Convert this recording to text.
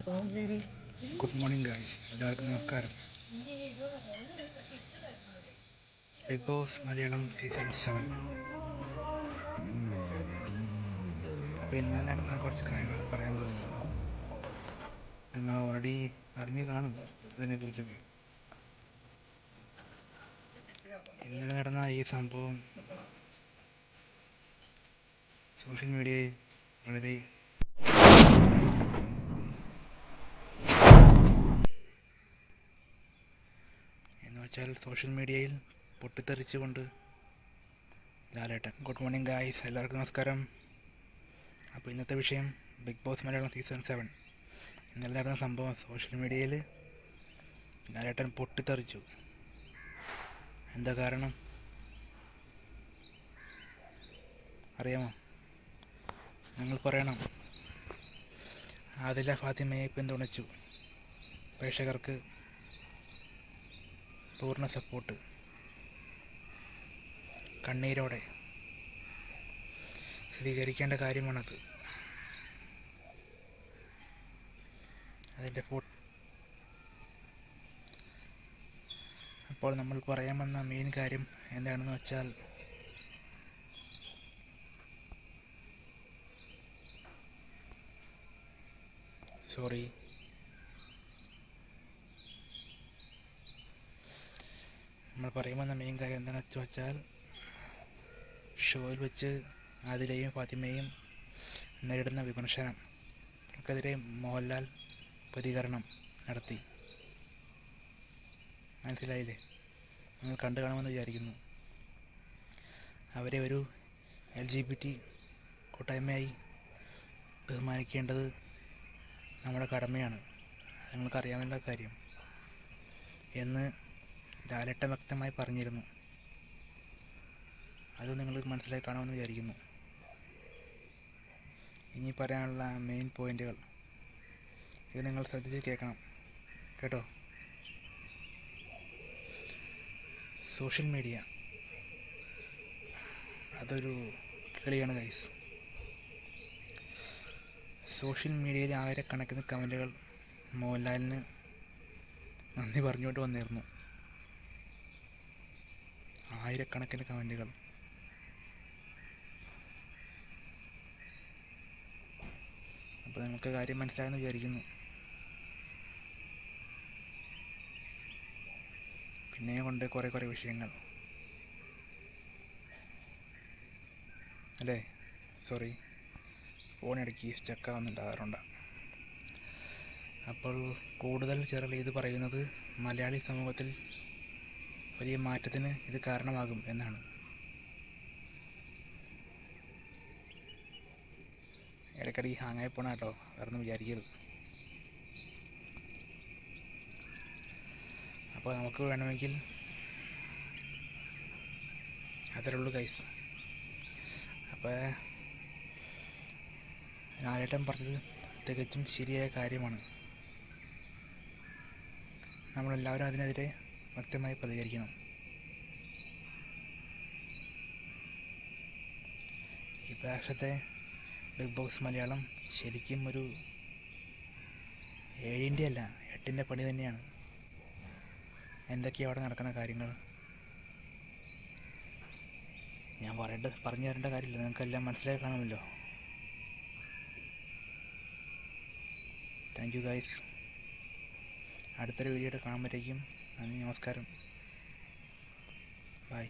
Good morning guys, എല്ലാവർക്കും നമസ്കാരം. Bigg Boss Malayalam season 7. അപ്പോൾ ഇന്ന് നടന്ന കുറച്ച് കാര്യങ്ങൾ പറയാൻ പോകുന്നു. നിങ്ങൾ ഓൾറെഡി അറിഞ്ഞു കാണും ഇതിനെക്കുറിച്ച്. ഇന്നലെ നടന്ന ഈ സംഭവം സോഷ്യൽ മീഡിയയിൽ വളരെ സോഷ്യൽ മീഡിയയിൽ പൊട്ടിത്തെറിച്ചുകൊണ്ട് ലാലേട്ടൻ. ഗുഡ് മോർണിംഗ് ഗായ്സ്, എല്ലാവർക്കും നമസ്കാരം. അപ്പോൾ ഇന്നത്തെ വിഷയം ബിഗ് ബോസ് മലയാളം സീസൺ 7. ഇന്നലെ നടന്ന സംഭവം സോഷ്യൽ മീഡിയയിൽ ലാലേട്ടൻ പൊട്ടിത്തെറിച്ചു. എന്താ കാരണം അറിയാമോ? നിങ്ങൾ പറയണം. ആദില ഫാത്തിമയെ പിന്തുണച്ചു. പ്രേക്ഷകർക്ക് പൂർണ്ണ സപ്പോർട്ട്. കണ്ണീരോടെ സ്ഥിരീകരിക്കേണ്ട കാര്യമാണത്. അതിൻ്റെ അപ്പോൾ നമ്മൾ പറയാൻ വന്ന മെയിൻ കാര്യം എന്താണെന്ന് വെച്ചാൽ, എന്താണെന്ന് വെച്ചാൽ ഷോയിൽ വെച്ച് ആദിലയും ഫാത്തിമയും നേരിടുന്ന വിമർശനത്തിനെതിരെ മോഹൻലാൽ പ്രതികരണം നടത്തി. മനസ്സിലായില്ലേ? നിങ്ങൾ കണ്ടു കാണുമെന്ന് വിചാരിക്കുന്നു. അവരെ ഒരു LGBT കൂട്ടായ്മയായി ബഹുമാനിക്കേണ്ടത് നമ്മുടെ കടമയാണ്, നിങ്ങൾക്കറിയാവുന്ന കാര്യം എന്ന് ലാലേട്ടൻ വ്യക്തമായി പറഞ്ഞിരുന്നു. അത് നിങ്ങൾ മനസ്സിലാക്കി കാണുമെന്ന് വിചാരിക്കുന്നു. ഇനി പറയാനുള്ള മെയിൻ പോയിന്റുകൾ ഇത് നിങ്ങൾ ശ്രദ്ധിച്ച് കേൾക്കണം കേട്ടോ. സോഷ്യൽ മീഡിയ അതൊരു കളിയാണ് ഗൈസ്. സോഷ്യൽ മീഡിയയിൽ ആയിരക്കണക്കിന് കമൻറ്റുകൾ മോഹൻലാലിന് നന്ദി പറഞ്ഞുകൊണ്ട് വന്നിരുന്നു. ആയിരക്കണക്കിന് കമൻറ്റുകൾ. അപ്പോൾ നിങ്ങൾക്ക് കാര്യം മനസ്സിലായെന്ന് വിചാരിക്കുന്നു. പിന്നെ കൊണ്ട് കുറേ വിഷയങ്ങൾ അല്ലേ. ഫോണിടയ്ക്ക് സ്റ്റക്കാവുന്നുണ്ടാകാറുണ്ട്. അപ്പോൾ കൂടുതൽ ചിലർ ഇത് പറയുന്നത് മലയാളി സമൂഹത്തിൽ വലിയ മാറ്റത്തിന് ഇത് കാരണമാകും എന്നാണ്. ഇടയ്ക്കിടയ്ക്ക് ഹാങ്ങായി പോണ കേട്ടോ, വേറൊന്നും വിചാരിക്കരുത്. അപ്പോൾ നമുക്ക് വേണമെങ്കിൽ അത്രേ ഉള്ളൂ ഗൈസ്. അപ്പോൾ ലാലേട്ടൻ പറഞ്ഞത് തികച്ചും ശരിയായ കാര്യമാണ്. നമ്മളെല്ലാവരും അതിനെതിരെ വ്യക്തമായി പ്രതികരിക്കണം. ഈ പ്രാവശ്യത്തെ ബിഗ് ബോസ് മലയാളം ശരിക്കും ഒരു 7ൻ്റെ അല്ല 8ൻ്റെ പണി തന്നെയാണ്. എന്തൊക്കെയാണ് അവിടെ നടക്കുന്ന കാര്യങ്ങൾ ഞാൻ പറഞ്ഞു തരേണ്ട കാര്യമില്ല, നിങ്ങൾക്കെല്ലാം മനസ്സിലാക്കി കാണുമല്ലോ. Thank you guys. അടുത്തൊരു വീഡിയോയുടെ കാണുമ്പോഴേക്കും നന്ദി, നമസ്കാരം, ബൈ.